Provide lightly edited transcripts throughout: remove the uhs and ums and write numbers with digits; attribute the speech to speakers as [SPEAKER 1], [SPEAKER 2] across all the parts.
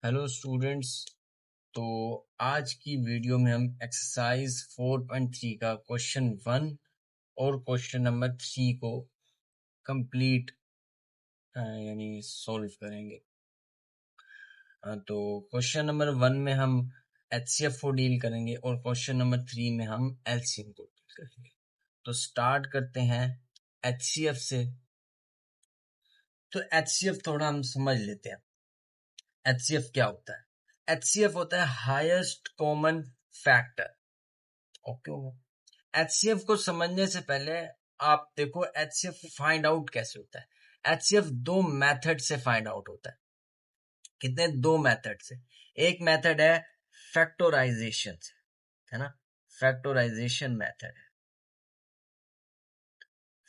[SPEAKER 1] Hello students. तो आज की वीडियो में हम एक्सरसाइज 4.3 का क्वेश्चन 1 और क्वेश्चन नंबर 3 को कंप्लीट यानी सॉल्व करेंगे। तो क्वेश्चन नंबर 1 में हम एचसीएफ को डील करेंगे और क्वेश्चन नंबर 3 में हम एलसीएम को डील करेंगे। तो स्टार्ट करते हैं एचसीएफ से। तो एचसीएफ थोड़ा हम समझ लेते हैं। एचसीएफ क्या होता है? एचसीएफ होता है highest common factor. Okay, HCF को समझने से पहले आप देखो एचसीएफ फाइंड आउट कैसे होता है। एचसीएफ दो मेथड से फाइंड आउट होता है। कितने? दो मेथड से। एक मेथड है फैक्टराइजेशन से, है ना, फैक्टराइजेशन मेथड है,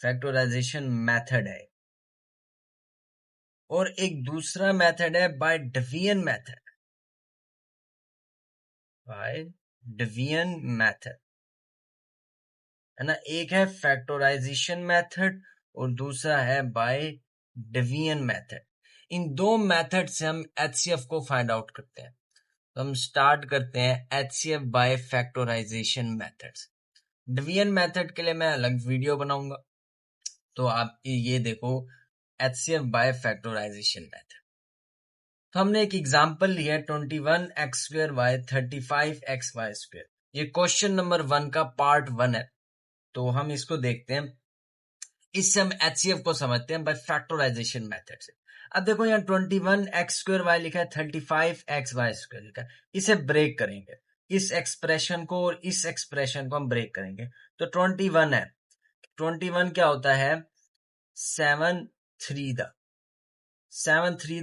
[SPEAKER 1] फैक्टराइजेशन मेथड है। और एक दूसरा मेथड है by division method, by division method, है ना। एक है फैक्टराइजेशन मेथड और दूसरा है बाय डिवीजन मेथड। इन दो मेथड से हम एचसीएफ को फाइंड आउट करते हैं। तो हम स्टार्ट करते हैं HCF by factorisation methods. Division method के लिए मैं अलग वीडियो बनाऊंगा, तो आप ये देखो एचसीएफ बाय फैक्टराइजेशन मेथड। तो हमने एक एग्जांपल लिया है 21x² बाय 35xy²। ये क्वेश्चन नंबर 1 का पार्ट 1 है। तो हम इसको देखते हैं। इससे हम एचसीएफ को समझते हैं बाय फैक्टराइजेशन मेथड से। अब देखो यहाँ 21x² लिखा है, 35xy² लिखा है। इसे ब्रेक करेंगे, इस एक्सप्रेशन को और इस एक्सप्रेशन को हम ब्रेक करेंगे। तो 21 है, 21 क्या होता है? 7 3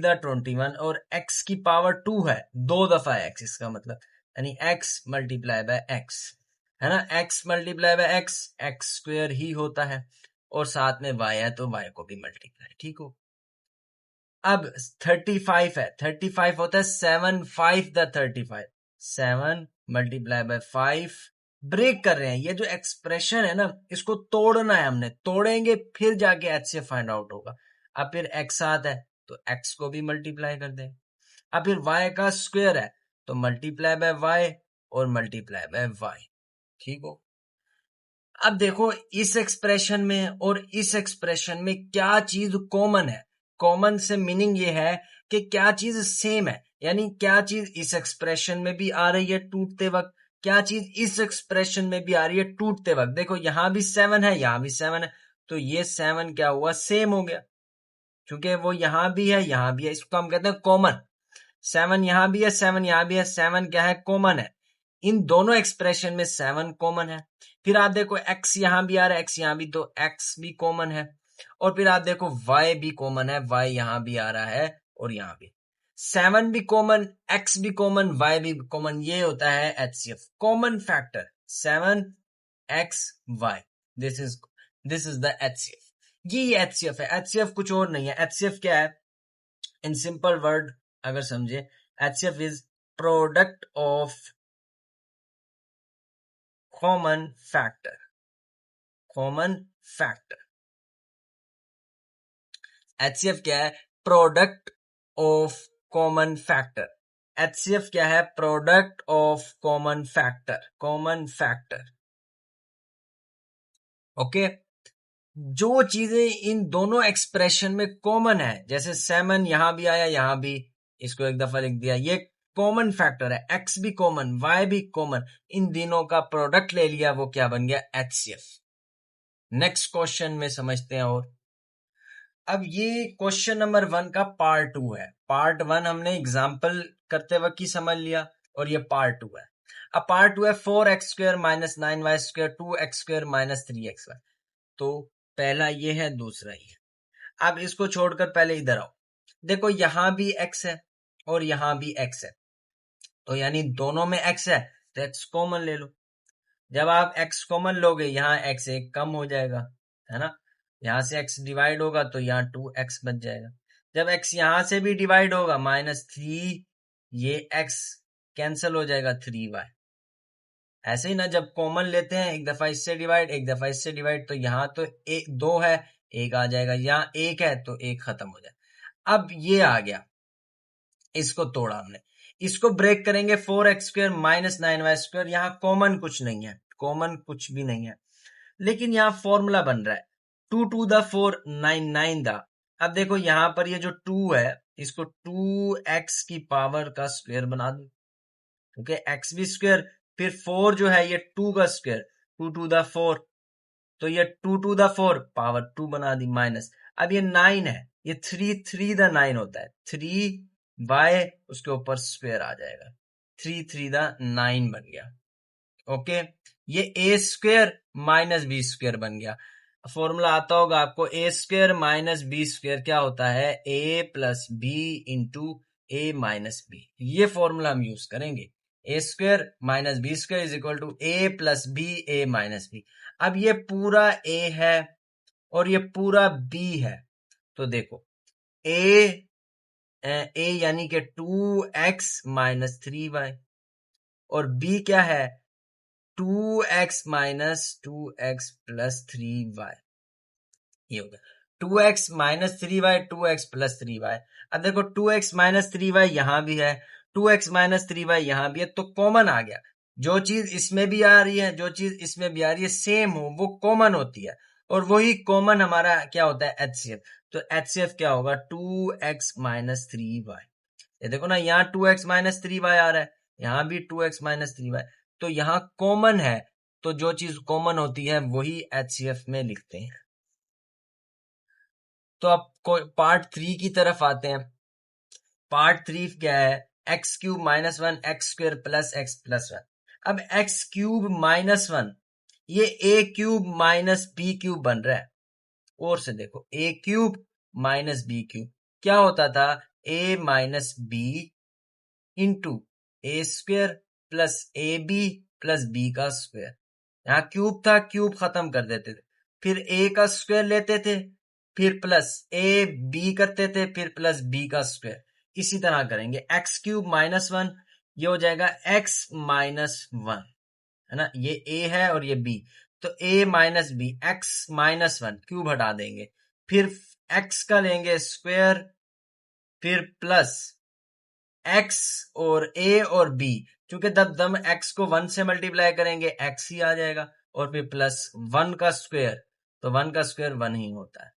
[SPEAKER 1] दा 21 और x की पावर 2 है, 2 दफा x, इसका मतलब यानी x मल्टीप्लाई बाय x, है ना। x multiply by x square ही होता है और साथ में y है तो y को भी मल्टीप्लाई, ठीक हो। अब 35 है, 35 होता है 7 5 द 35, 7 मल्टीप्लाई बाय 5। ब्रेक कर रहे हैं, ये जो एक्सप्रेशन है ना, इसको तोड़ना है हमने, तोड़ेंगे फिर जाके h से फाइंड आउट होगा। अब फिर x साथ है तो x को भी मल्टीप्लाई कर दें। अब फिर y का स्क्वायर है तो मल्टीप्लाई बाय y और मल्टीप्लाई बाय y, ठीक हो। अब देखो इस एक्सप्रेशन में और इस एक्सप्रेशन में क्या चीज कॉमन है। कॉमन से मीनिंग ये है कि क्या चीज सेम है, यानी क्या चीज इस एक्सप्रेशन में भी आ रही है टूटते वक्त, क्या चीज इस एक्सप्रेशन में भी आ रही है टूटते वक्त। देखो यहां भी 7 है, यहां भी 7 है, तो ये 7 क्या हुआ? सेम हो गया, क्योंकि वो यहां भी है यहां भी है। इसको हम कहते हैं कॉमन। 7 यहां भी है, 7 यहां भी है, 7 क्या है? कॉमन है। इन दोनों एक्सप्रेशन में 7 कॉमन है। फिर आप देखो x यहां भी आ रहा है, x यहां भी, तो x भी कॉमन है। और फिर आप देखो y भी कॉमन है, y यहां भी आ रहा है और यहां भी। 7 भी कॉमन, x भी कॉमन, y भी कॉमन। ये होता है HCF, common factor 7xy। This is the HCF. ये एचसीएफ है। एचसीएफ कुछ और नहीं है। एचसीएफ क्या है? इन सिंपल वर्ड अगर समझे, HCF is product of common factor, common factor. HCF क्या है? Product of common factor. HCF क्या है? Product of common factor, common factor. Okay, जो चीजें इन दोनों एक्सप्रेशन में कॉमन है, जैसे 7 यहां भी आया यहां भी, इसको एक दफा लिख दिया, ये कॉमन फैक्टर है। x भी कॉमन, y भी कॉमन, इन तीनों का प्रोडक्ट ले लिया, वो क्या बन गया? एचसीएफ। नेक्स्ट क्वेश्चन में समझते हैं। और अब ये क्वेश्चन नंबर 1 का पार्ट 2 है। पार्ट 1 हमने एग्जाम्पल करते वक्त ही समझ लिया और ये पार्ट 2 है। अब पार्ट 2 है 4x² minus 9y² 2x² minus 3xy। तो पहला ये है, दूसरा ये है। अब इसको छोड़कर पहले इधर आओ। देखो यहां भी x है और यहां भी x है, तो यानी दोनों में x है तो x कॉमन ले लो। जब आप x कॉमन लोगे, यहाँ x एक कम हो जाएगा, है ना। यहां से x डिवाइड होगा तो यहाँ 2x बच जाएगा। जब x यहां से भी डिवाइड होगा -3, ये x कैंसिल हो जाएगा 3y। ऐसे ही ना, जब कॉमन लेते हैं, एक दफा इससे डिवाइड एक दफा इससे डिवाइड, तो यहाँ तो एक 2 है, एक आ जाएगा, यहाँ 1 है तो 1 खत्म हो जाए। अब ये आ गया, इसको तोड़ा हमने, इसको ब्रेक करेंगे 4x² माइनस 9y²। यहाँ कॉमन कुछ नहीं है, कॉमन कुछ भी नहीं है, लेकिन यहाँ फॉर्मूला बन रहा है 2 to the 4 9 द। अब देखो यहाँ पर ये जो 2 है, इसको 2x की पावर का स्क्वायर बना दो, क्योंकि x भी स्क्वायर, फिर 4 जो है ये 2 का स्क्वायर, 2 to the 4, तो ये 2 to the 4 पावर 2 बना दी माइनस। अब ये 9 है, ये 3 3 the 9 होता है, 3y उसके ऊपर स्क्वायर आ जाएगा, 3 3 the 9 बन गया। ओके, ये a² माइनस b² बन गया। फॉर्मूला आता होगा आपको, a² माइनस b² क्या होता है, a plus b into a minus b. ये फॉर्मूला हम यूज करेंगे, a² minus b² is equal to a plus b a minus b. अब ये पूरा a है और ये पूरा b है, तो देखो a यानी कि 2x माइनस 3y, और b क्या है, 2x minus 2x plus 3y। ये हो गया 2x minus 3y, 2x plus 3y। अब देखो 2x माइनस 3y यहां भी है, 2x माइनस 3y यहां भी है, तो कॉमन आ गया। जो चीज इसमें भी आ रही है, जो चीज इसमें भी आ रही है, सेम हो वो कॉमन होती है, और वही कॉमन हमारा क्या होता है, HCF। तो HCF क्या होगा, 2x माइनस 3y। ये देखो ना, यहाँ 2x माइनस 3y आ रहा है, यहाँ भी 2x माइनस 3y, तो यहाँ कॉमन है, तो जो चीज कॉमन होती है वही HCF में लिखते हैं। तो अब पार्ट 3 की तरफ आते हैं। पार्ट 3 क्या है, x³ minus 1 x² plus x plus 1। अब x³ माइनस 1 ये a³ माइनस b³ बन रहा है, और से देखो a³ माइनस b³ क्या होता था, a minus b into a² plus ab plus b का स्क्वायर। यहाँ क्यूब था, क्यूब खत्म कर देते थे, फिर a का स्क्वायर लेते थे, फिर प्लस a b करते थे, फिर प्लस b का स्क्वायर। इसी तरह करेंगे, x³ माइनस 1 ये हो जाएगा x माइनस 1, है ना, ये a है और ये b, तो a minus b, x minus 1 cube हटा देंगे, फिर x का लेंगे स्क्वायर, फिर प्लस x और a और b, क्योंकि जब हम x को 1 से मल्टीप्लाई करेंगे x ही आ जाएगा, और फिर प्लस 1 का स्क्वायर, तो 1 का स्क्वायर 1 ही होता है,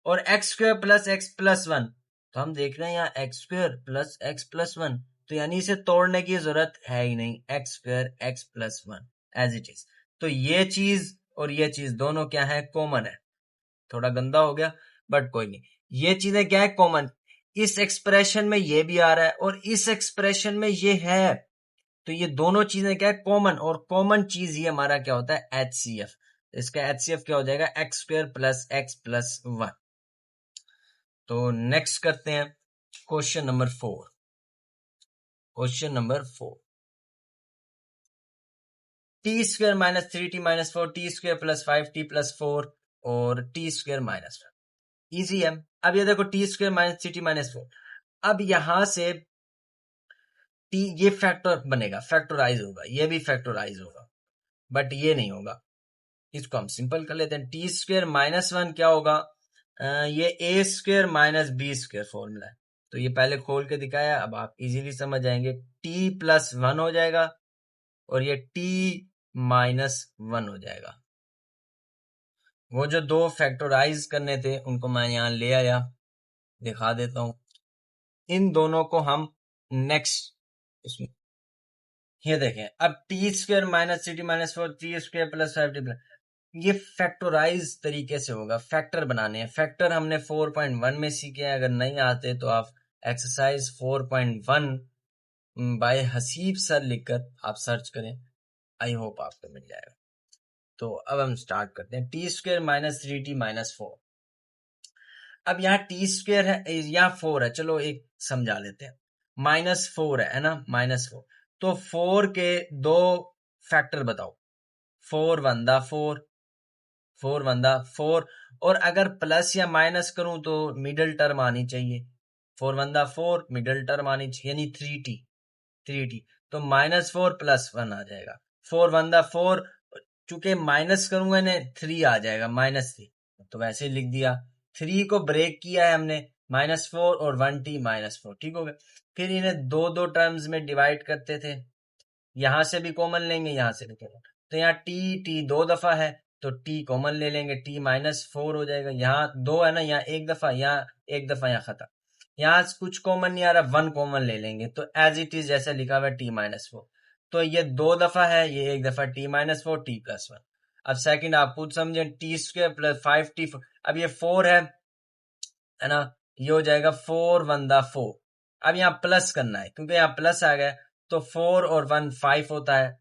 [SPEAKER 1] और x² प्लस x प्लस 1, तो हम देख रहे हैं यहाँ x² प्लस x प्लस 1, तो यानी इसे तोड़ने की जरूरत है ही नहीं, x² x plus 1 as it is. तो ये चीज और ये चीज दोनों क्या है, कॉमन है। थोड़ा गंदा हो गया बट कोई नहीं, ये चीजें क्या है, कॉमन। इस एक्सप्रेशन में ये भी आ रहा है और इस एक्सप्रेशन में ये है, तो ये दोनों चीजें क्या है, कॉमन, और कॉमन चीज ही हमारा क्या होता है, HCF। इसका HCF क्या हो जाएगा, x² प्लस x प्लस 1। तो नेक्स्ट करते हैं question number 4। Question number 4, t² minus 3t minus 4 t² plus 5t plus 4 और t² माइनस 1। इजी है। अब ये देखो t² माइनस 3t माइनस 4, अब यहां से t ये फैक्टर बनेगा, फैक्टराइज होगा, ये भी फैक्टराइज होगा, बट ये नहीं होगा। इसको हम सिंपल कर लेते हैं, t² माइनस 1 क्या होगा, ये a² माइनस b² फॉर्मूला है, तो ये पहले खोल के दिखाया, अब आप इजीली समझ जाएंगे। t प्लस 1 हो जाएगा और ये t माइनस 1 हो जाएगा। वो जो दो फैक्टराइज करने थे उनको मैं यहाँ ले आया, दिखा देता हूं। इन दोनों को हम नेक्स्ट इसमें, ये देखें, अब t² minus 3t minus 4 t² plus 5t plus, ये फैक्टराइज तरीके से होगा, फैक्टर बनाने हैं। फैक्टर हमने 4.1 में सीखे हैं, अगर नहीं आते तो आप एक्सरसाइज 4.1 बाय हसीब सर लिखकर आप सर्च करें, आई होप आपको मिल जाएगा। तो अब हम स्टार्ट करते हैं, t² माइनस 3t माइनस 4। अब यहाँ t² है, यहाँ 4 है, चलो एक समझा लेते हैं, माइनस 4 है ना, माइनस 4, तो 4 के दो फैक्टर बताओ, 4 1 दा 4, 4 1 दा 4, और अगर प्लस या माइनस करूं तो मिडिल टर्म आनी चाहिए, 4 1 दा 4 मिडिल टर्म आनी चाहिए, यानी 3t, 3t, तो माइनस 4 प्लस 1 आ जाएगा, 4 1 दा 4, चूंकि माइनस करूंगा ना 3 आ जाएगा, माइनस 3, तो वैसे लिख दिया। 3 को ब्रेक किया है हमने, -4 और 1t -4, ठीक हो गया। फिर इन्हें दो दो टर्म्स में डिवाइड करते थे, यहां से भी कॉमन लेंगे, यहां से भी कॉमन, तो यहाँ t दो दफा है तो t कॉमन ले लेंगे, t -4 हो जाएगा। यहाँ दो है ना, यहाँ एक दफा, यहाँ एक दफा, यहाँ खत्म। यहाँ कुछ कॉमन नहीं आ रहा, 1 कॉमन ले लेंगे, तो एज इट इज जैसा लिखा हुआ है t -4। तो ये दो दफा है, ये एक दफा, t -4 t +1। अब सेकंड आप खुद समझे, t² + 5t। अब ये 4 है ना, ये हो जाएगा 4 1 4। अब यहाँ प्लस करना है, क्योंकि यहाँ प्लस आ गया, तो 4 और 1 5 होता है।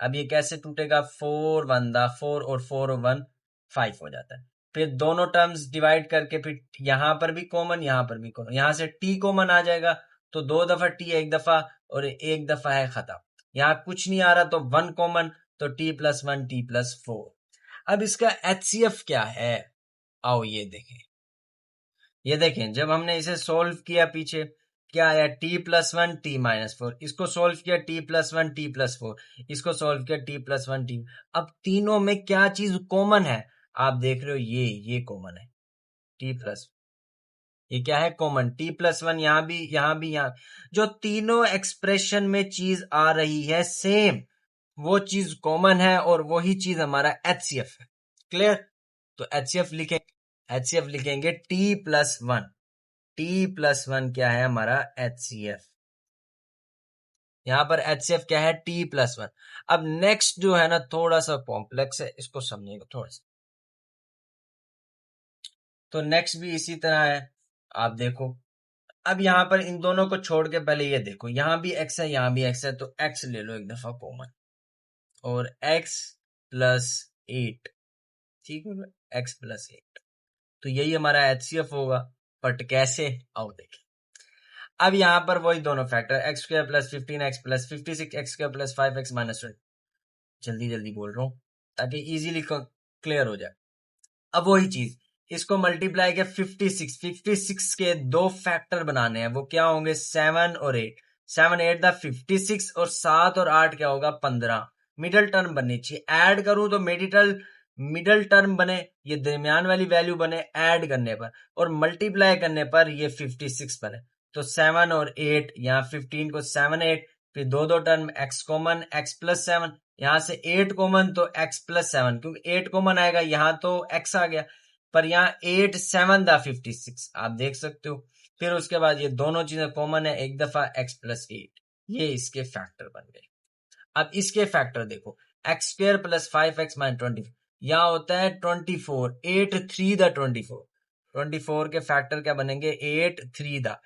[SPEAKER 1] अब ये कैसे टूटेगा, 4 1 4 और 4 और 1 5 हो जाता है। फिर दोनों टर्म्स डिवाइड करके, फिर यहाँ पर भी कॉमन, यहाँ पर भी कॉमन, यहाँ से t कॉमन आ जाएगा, तो दो दफा t एक दफा और एक दफा है खत्म। यहाँ कुछ नहीं आ रहा तो 1 कॉमन, तो t +1 t +4। अब इसका HCF क्या है, आओ ये देखें। ये देखें, जब हमने इसे सोल्व किया पीछे, क्या आया, t+1 t -4, इसको सोल्व किया t+1 t +4, इसको सोल्व किया t+1 t। अब तीनों में क्या चीज कॉमन है, आप देख रहे हो, ये कॉमन है, t+, ये क्या है, कॉमन, t+1, यहाँ भी, यहाँ भी, यहाँ। जो तीनों एक्सप्रेशन में चीज आ रही है सेम, वो चीज कॉमन है, और वही चीज हमारा HCF है। क्लियर? तो HCF लिखेंगे t+1, t+1 क्या है हमारा, HCF। यहां पर HCF क्या है, t+1। अब नेक्स्ट जो है ना, थोड़ा सा कॉम्प्लेक्स है, इसको समझिएगा थोड़ा सा। तो नेक्स्ट भी इसी तरह है, आप देखो। अब यहां पर इन दोनों को छोड़ के पहले ये देखो, यहां भी x है, यहां भी x है, तो x ले लो एक दफा कॉमन, और x+8, ठीक है, x+8, तो यही हमारा HCF होगा। बट कैसे, आओ देखें। अब यहां पर वही दोनों factor, x² + 15 x+56 x² + 5x -20। जल्दी जल्दी बोल रहा हूं ताकि इजीली क्लियर हो जाए। अब वही चीज, इसको मल्टीप्लाई के 56 के दो फैक्टर बनाने हैं, वो क्या होंगे, 7 और 8। 7 8 द 56, और 7 और 8 क्या होगा, 15। मिडल टर्म बननी चाहिए, ऐड करूं तो मिडल टर्म बने, ये दरमियान वाली वैल्यू बने ऐड करने पर, और मल्टीप्लाई करने पर ये 56 बने। तो 7 और 8, यहाँ 15 को 7 8, फिर दो दो टर्म, x कॉमन, x+7, यहां से 8 कॉमन, तो x+7, क्योंकि 8 कॉमन आएगा, यहां तो x आ गया, पर यहाँ 8 7 द 56, आप देख सकते हो। फिर उसके बाद ये दोनों चीजें कॉमन है, एक दफा x+8, ये इसके फैक्टर बन गए। अब इसके फैक्टर देखो, x² + 5x - 20, यहाँ होता है 24, 8 3 द 24, 24 के फैक्टर क्या बनेंगे, 8 3 द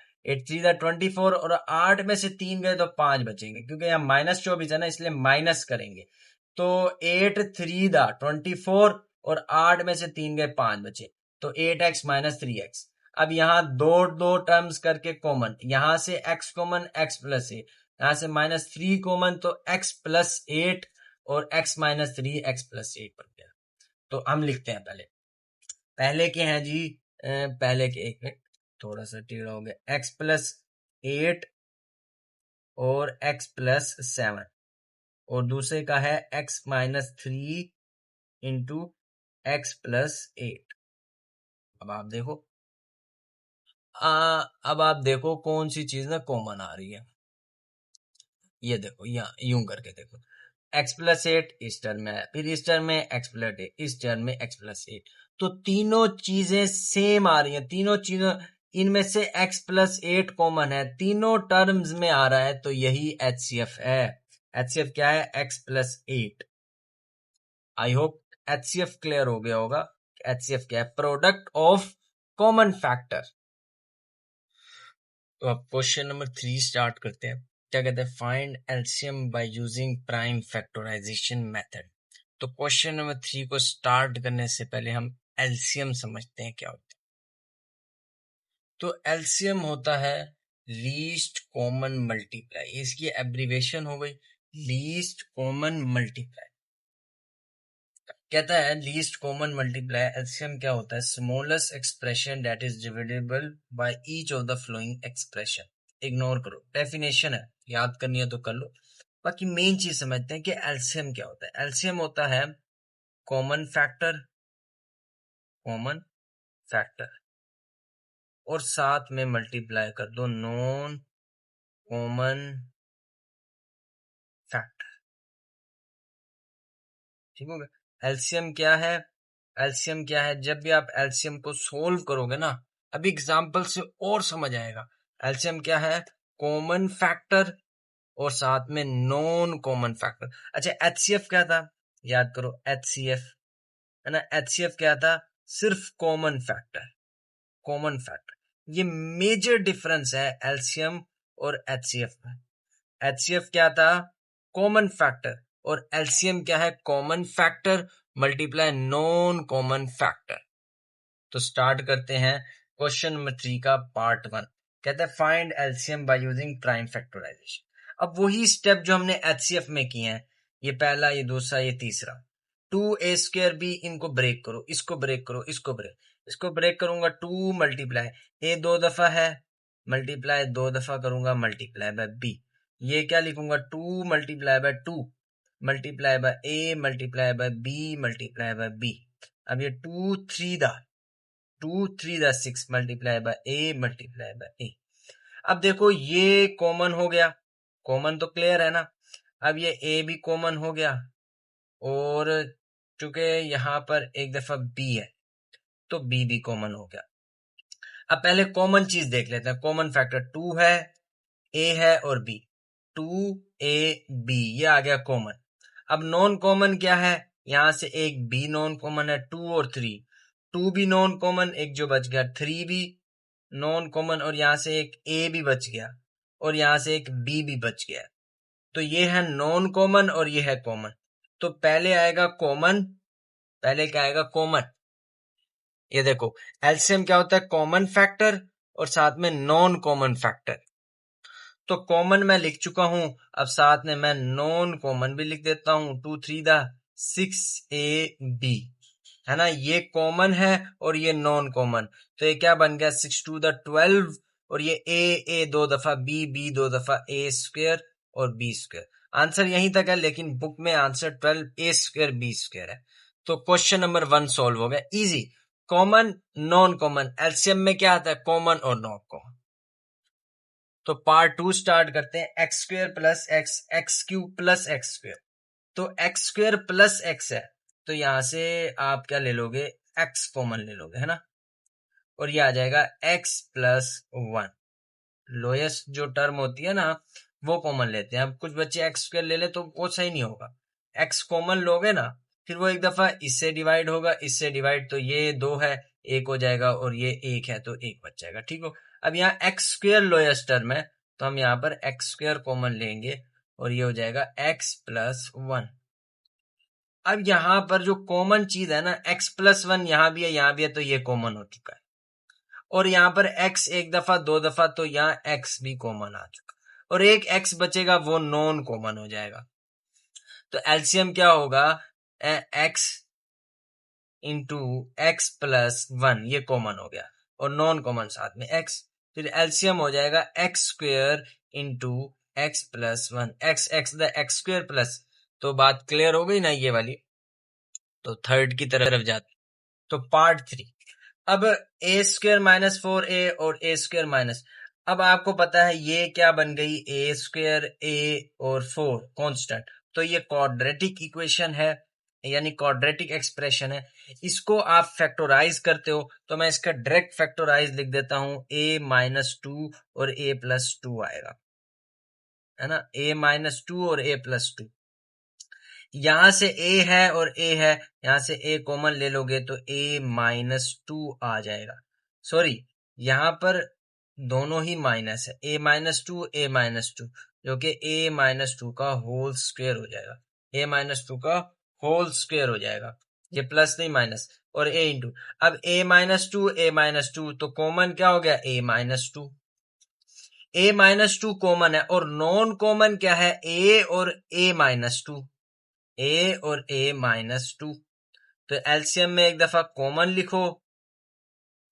[SPEAKER 1] 24, और 8 में से 3 गए तो 5 बचेंगे, क्योंकि यहाँ -24 है ना, इसलिए माइनस करेंगे। तो 8 3 द 24, और 8 में से 3 गए, 5 बचे, तो 8x - 3x। अब यहाँ दो दो टर्म्स करके कॉमन, यहां से x कॉमन, x+8, यहां से -3 कॉमन, तो x+8, और x - 3 x+8 बन गया। तो हम लिखते हैं पहले के हैं जी, पहले के, एक मिनट, थोड़ा सा टेढ़ा हो गया, x+8 और x+7, और दूसरे का है x - 3 इंटू x+8। अब आप देखो, अब आप देखो कौन सी चीज ना कॉमन आ रही है। ये देखो, यहाँ यूं करके देखो, x+8 इस टर्म में है, फिर इस टर्म में x+8, इस टर्म में x+8, तो तीनों चीजें सेम आ रही हैं, तीनों चीजों, इनमें से x+8 कॉमन है, तीनों टर्म्स में आ रहा है, तो यही HCF है। HCF क्या है, x+8। I hope HCF clear हो गया होगा। HCF क्या है, प्रोडक्ट ऑफ कॉमन फैक्टर। तो अब क्वेश्चन नंबर 3 स्टार्ट करते हैं। क्या कहते हैं, find LCM by using prime factorisation method. तो क्वेश्चन नंबर 3 को स्टार्ट करने से पहले हम एलसीएम समझते हैं क्या होता है। तो एलसीएम होता है लीस्ट कॉमन मल्टीप्लाई, इसकी एब्रीवेशन हो गई लीस्ट कॉमन मल्टीप्लाई। कहता है लीस्ट कॉमन मल्टीप्लाई, एलसीएम क्या होता है, smallest expression that is divisible by each of the following expression. Ignore करो, डेफिनेशन है, याद करनी है तो कर लो, बाकी मेन चीज समझते हैं कि एलसीएम क्या होता है। एलसीएम होता है कॉमन फैक्टर और साथ में मल्टीप्लाई कर दो नॉन कॉमन फैक्टर। ठीक हो गया। एलसीएम क्या है? एलसीएम क्या है? जब भी आप एलसीएम को सोल्व करोगे ना, अभी एग्जांपल से और समझ आएगा। एलसीएम क्या है? कॉमन फैक्टर और साथ में नॉन कॉमन फैक्टर। अच्छा, एचसीएफ क्या था? याद करो, एचसीएफ है ना। एचसीएफ क्या था? सिर्फ कॉमन फैक्टर। कॉमन फैक्टर, ये मेजर डिफरेंस है एलसीएम और एचसीएफ में। एचसीएफ क्या था? Common factor. और एलसीएम क्या है? Common factor multiply non common factor. तो स्टार्ट करते हैं क्वेश्चन नंबर 3 का पार्ट 1। कहते हैं find LCM by using prime factorisation. अब वही स्टेप जो हमने एचसीएफ में किए हैं, ये पहला, ये दूसरा, ये तीसरा। 2a² इनको ब्रेक करो, इसको ब्रेक करो, इसको ब्रेक करूंगा। 2 मल्टीप्लाई ए 2 दफा है, मल्टीप्लाई 2 दफा करूंगा, मल्टीप्लाई बाय बी। ये क्या लिखूंगा? 2 multiply by 2 multiply by A multiply by B multiply by B. अब ये 2 3 दा 6 multiply by A multiply by A. अब देखो ये कॉमन हो गया, कॉमन तो क्लियर है ना। अब ये ए भी कॉमन हो गया, और चूंकि यहाँ पर एक दफा बी है तो बी भी कॉमन हो गया। अब पहले कॉमन चीज देख लेते हैं। कॉमन फैक्टर 2 है, ए है और बी। 2ab ये आ गया कॉमन। अब नॉन कॉमन क्या है? यहां से एक बी नॉन कॉमन है, 2 और 3। 2 भी नॉन कॉमन, एक जो बच गया 3 भी नॉन कॉमन, और यहां से एक ए भी बच गया, और यहां से एक बी भी बच गया। तो ये है नॉन कॉमन और ये है कॉमन। तो पहले आएगा कॉमन, पहले क्या आएगा? कॉमन। ये देखो, एलसीएम क्या होता है? कॉमन फैक्टर और साथ में नॉन कॉमन फैक्टर। तो कॉमन मैं लिख चुका हूं, अब साथ में मैं नॉन कॉमन भी लिख देता हूं। 2 3 दा 6ab है ना। ये कॉमन है और ये नॉन कॉमन, तो ये क्या बन गया? 6 2 दा 12, और ये ए 2 दफा, बी 2 दफा, ए स्क्वायर और बी स्क्वायर। आंसर यहीं तक है, लेकिन बुक में आंसर 12 ए स्क्वायर बी स्क्वायर है। तो क्वेश्चन नंबर 1 सॉल्व हो गया, easy. Common noun common, LCM में क्या आता है? कॉमन और नॉन कॉमन। तो पार्ट 2 स्टार्ट करते हैं। X square plus x, x cube plus x square. तो एक्स स्क्वेयर प्लस एक्स है, तो यहां से आप क्या ले लोगे? एक्स कॉमन ले लोगे, है ना। और ये आ जाएगा एक्स प्लस 1। लोएस्ट जो टर्म होती है ना, वो कॉमन लेते हैं। अब कुछ बच्चे एक्स स्क्वेयर ले ले तो वो सही नहीं होगा। एक्स कॉमन लोगे ना, फिर वो एक दफा इससे डिवाइड होगा, इससे डिवाइड, तो ये 2 है, एक हो जाएगा, और ये 1 है तो 1 बच जाएगा। ठीक हो। अब यहाँ एक्स स्क्वेयर लोएस्ट टर्म है, तो हम यहाँ पर एक्स स्क्वेयर कॉमन लेंगे, और ये हो जाएगा एक्स प्लस 1। अब यहाँ पर जो कॉमन चीज है ना, एक्स प्लस 1 यहाँ भी है, यहाँ भी है, तो ये कॉमन हो चुका है। और यहाँ पर x एक दफा, 2 दफा, तो यहाँ x भी कॉमन आ चुका, और एक x बचेगा, वो नॉन कॉमन हो जाएगा। तो एलसीएम क्या होगा? x इंटू एक्स प्लस 1, ये कॉमन हो गया, और नॉन कॉमन साथ में x। फिर एलसीएम हो जाएगा x square into x plus 1, x x the x square plus. तो बात क्लियर हो गई ना ये वाली। तो थर्ड की तरफ जाते, तो पार्ट 3। अब ए स्क्वेयर माइनस 4a और ए स्क्वेयर माइनस, अब आपको पता है ये क्या बन गई? ए स्क्वेयर ए और 4 कांस्टेंट, तो ये क्वाड्रेटिक इक्वेशन है, यानी क्वाड्रेटिक एक्सप्रेशन है। इसको आप फैक्टराइज करते हो, तो मैं इसका डायरेक्ट फैक्टराइज लिख देता हूं, a माइनस 2 और a प्लस 2 आएगा, है ना। a माइनस 2 और a प्लस 2, यहां से a है और a है, यहां से a कॉमन ले लोगे तो a माइनस 2 आ जाएगा। सॉरी, यहां पर दोनों ही माइनस है, a माइनस 2 a माइनस 2, जो कि a माइनस 2 का होल स्क्वायर हो जाएगा। a माइनस 2 का होल स्क्वायर हो जाएगा, ये प्लस नहीं माइनस, और a इंटू, अब a माइनस 2 a माइनस 2, तो कॉमन क्या हो गया? a minus 2। a minus 2 common है, और नॉन कॉमन क्या है? a और a माइनस 2, ए और ए माइनस 2। तो एलसीएम में एक दफा कॉमन लिखो,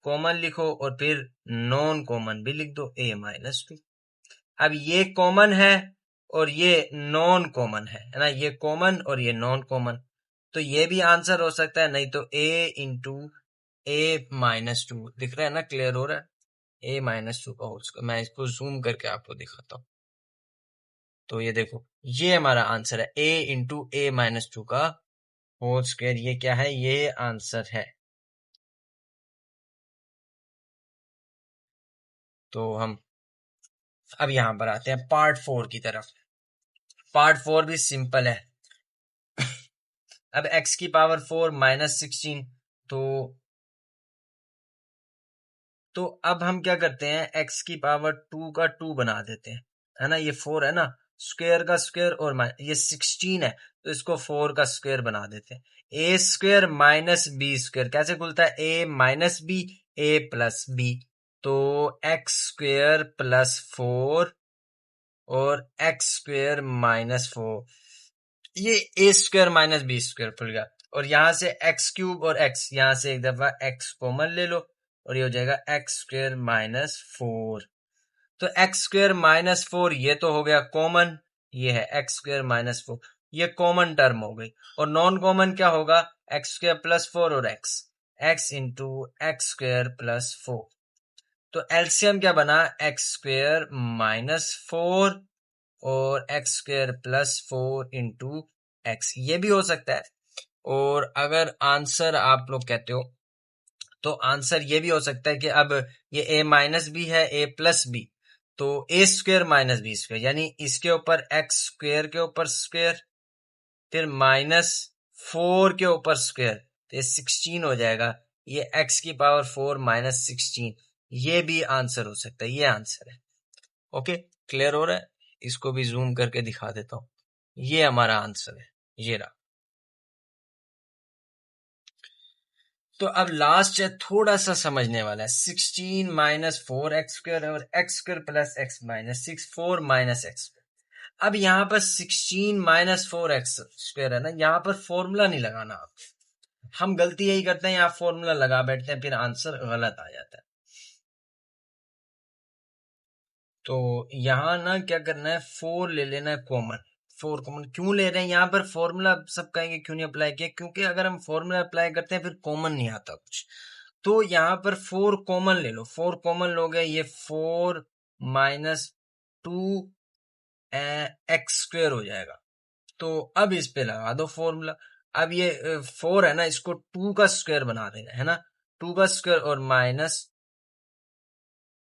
[SPEAKER 1] कॉमन लिखो, और फिर नॉन कॉमन भी लिख दो, ए माइनस 2। अब ये कॉमन है और ये नॉन कॉमन है ना, ये कॉमन और ये नॉन कॉमन, तो ये भी आंसर हो सकता है, नहीं तो ए इंटू ए माइनस 2 दिख रहा है ना, क्लियर हो रहा है। a माइनस 2 का होल स्क्वायर। मैं इसको जूम करके आपको दिखाता हूँ। तो ये देखो, ये हमारा आंसर है, a इंटू a माइनस 2 का होल स्क्वायर। ये क्या है? ये आंसर है। तो हम अब यहां पर आते हैं पार्ट 4 की तरफ। पार्ट 4 भी सिंपल है। अब x की पावर 4 माइनस 16, तो अब हम क्या करते हैं, x की पावर 2 का 2 बना देते हैं, है ना। ये 4 है ना, स्क्वायर का स्क्वायर, और ये 16 है, तो इसको 4 का स्क्वायर बना देते हैं। ए स्क्वायर माइनस बी स्क्वायर कैसे खुलता है? ए माइनस बी, ए प्लस बी। तो एक्स स्क्वायर प्लस 4 और एक्स स्क्वायर माइनस 4, ये ए स्क्वायर माइनस बी स्क्वायर खुल गया। और यहां से एक्स क्यूब और एक्स, यहां से एक दफा एक्स कॉमन ले लो, और ये हो जाएगा एक्स स्क्वायर माइनस 4। तो एक्स स्क्वायर माइनस 4 ये तो हो गया कॉमन, ये है एक्स स्क्वायर माइनस 4, ये कॉमन टर्म हो गई। और नॉन कॉमन क्या होगा? एक्स स्क्वायर प्लस 4 और x, x into x square plus 4। तो एलसीएम क्या बना? एक्स स्क्वायर माइनस 4 और x square plus 4 into x, ये भी हो सकता है। और अगर आंसर आप लोग कहते हो, तो आंसर ये भी हो सकता है कि अब ये a माइनस बी है, a प्लस बी, तो ए स्क्वायर माइनस बी स्क्वायर, यानी इसके ऊपर एक्स स्क्वायर के ऊपर स्क्वायर, फिर माइनस 4 के ऊपर स्क्वायर, तो ये 16 हो जाएगा। ये x की पावर 4 माइनस 16, ये भी आंसर हो सकता है। ये आंसर है। ओके, क्लियर हो रहा है? इसको भी जूम करके दिखा देता हूं। ये हमारा आंसर है, ये रहा। तो अब लास्ट है, थोड़ा सा समझने वाला है। 16 माइनस 4 एक्स स्क्वायर और x square plus x minus 6, 4 minus x. अब यहाँ पर 16 माइनस 4 एक्स स्क्वायर है ना, यहाँ पर फॉर्मूला नहीं लगाना। आप, हम गलती यही करते हैं, यहाँ फॉर्मूला लगा बैठते हैं, फिर आंसर गलत आ जाता है। तो यहाँ ना क्या करना है, 4 ले लेना है कॉमन। 4 कॉमन क्यों ले रहे हैं? यहाँ पर फॉर्मूला सब कहेंगे क्यों नहीं अप्लाई किया, क्योंकि अगर हम फॉर्मूला अप्लाई करते हैं फिर कॉमन नहीं आता कुछ। तो यहाँ पर 4 कॉमन ले लो। 4 कॉमन लोगे, ये 4 माइनस 2 एक्स स्क्वायर हो जाएगा। तो अब इस पे लगा दो फॉर्मूला। अब ये 4 है ना, इसको 2 का स्क्वायर बना देना है ना, 2 का स्क्वायर और माइनस